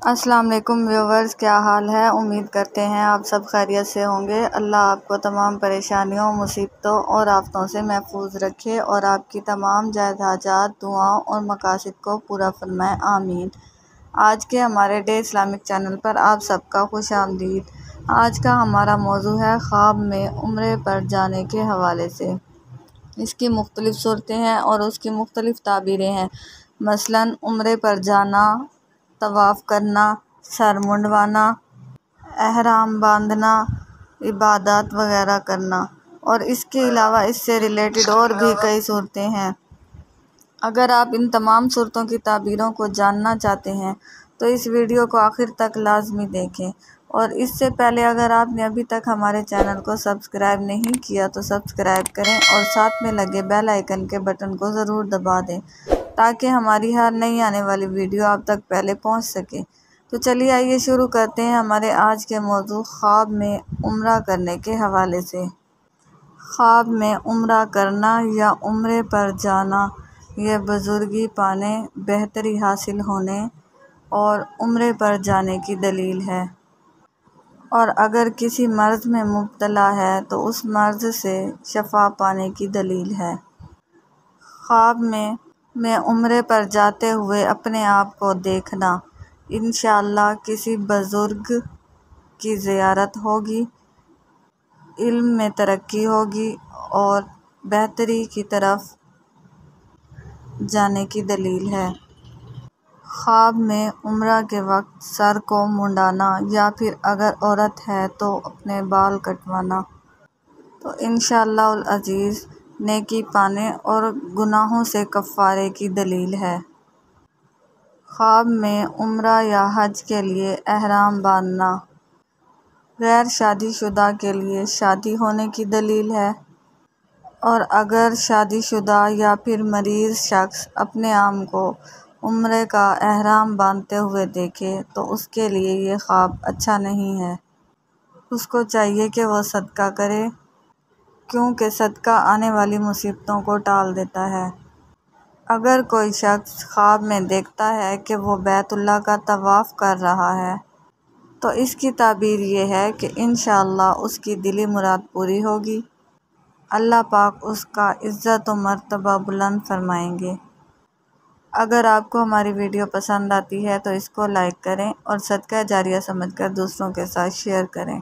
अस्सलाम वालेकुम व्यूवर्स, क्या हाल है। उम्मीद करते हैं आप सब खैरियत से होंगे। अल्लाह आपको तमाम परेशानियों, मुसीबतों और आफतों से महफूज रखे और आपकी तमाम जायज़ हाजात, दुआओं और मकासद को पूरा फरमाए, आमीन। आज के हमारे डे इस्लामिक चैनल पर आप सबका खुश आमदीद। आज का हमारा मौजू है ख्वाब में उम्रे पर जाने के हवाले से। इसकी मुख्तलिफ सूरतें हैं और उसकी मुख्तलिफ ताबीरें हैं। मसलन उम्रे पर जाना, तवाफ़ करना, सर मुंडवाना, एहराम बांधना, इबादत वगैरह करना और इसके अलावा इससे रिलेटेड और भी कई सूरतें हैं। अगर आप इन तमाम सूरतों की ताबीरों को जानना चाहते हैं तो इस वीडियो को आखिर तक लाजमी देखें। और इससे पहले अगर आपने अभी तक हमारे चैनल को सब्सक्राइब नहीं किया तो सब्सक्राइब करें और साथ में लगे बेल आइकन के बटन को ज़रूर दबा दें ताकि हमारी हर नई आने वाली वीडियो आप तक पहले पहुंच सके। तो चलिए आइए शुरू करते हैं हमारे आज के मौजू ख्वाब में उम्रा करने के हवाले से। ख्वाब में उम्रा करना या उम्रे पर जाना यह बुजुर्गी पाने, बेहतरी हासिल होने और उम्रे पर जाने की दलील है। और अगर किसी मर्ज़ में मुब्तला है तो उस मर्ज़ से शफा पाने की दलील है। ख्वाब में उम्रे पर जाते हुए अपने आप को देखना, इंशाअल्लाह किसी बुज़ुर्ग की ज़ियारत होगी, इल्म में तरक्की होगी और बेहतरी की तरफ जाने की दलील है। ख्वाब में उम्रा के वक्त सर को मुंडाना या फिर अगर औरत है तो अपने बाल कटवाना तो इंशाअल्लाह अज़ीज़ नेकी पाने और गुनाहों से कफ़ारे की दलील है। ख्वाब में उम्रा या हज के लिए एहराम बांधना गैर शादीशुदा के लिए शादी होने की दलील है। और अगर शादीशुदा या फिर मरीज़ शख्स अपने आप को उम्रे का एहराम बांधते हुए देखे तो उसके लिए ये ख्वाब अच्छा नहीं है। उसको चाहिए कि वह सदका करे, क्योंकि सदका आने वाली मुसीबतों को टाल देता है। अगर कोई शख्स ख्वाब में देखता है कि वो बैतुल्लाह का तवाफ़ कर रहा है तो इसकी ताबीर ये है कि इंशाअल्लाह उसकी दिली मुराद पूरी होगी, अल्लाह पाक उसका इज़्ज़त व मर्तबा बुलंद फरमाएंगे। अगर आपको हमारी वीडियो पसंद आती है तो इसको लाइक करें और सदका जारिया समझकर दूसरों के साथ शेयर करें।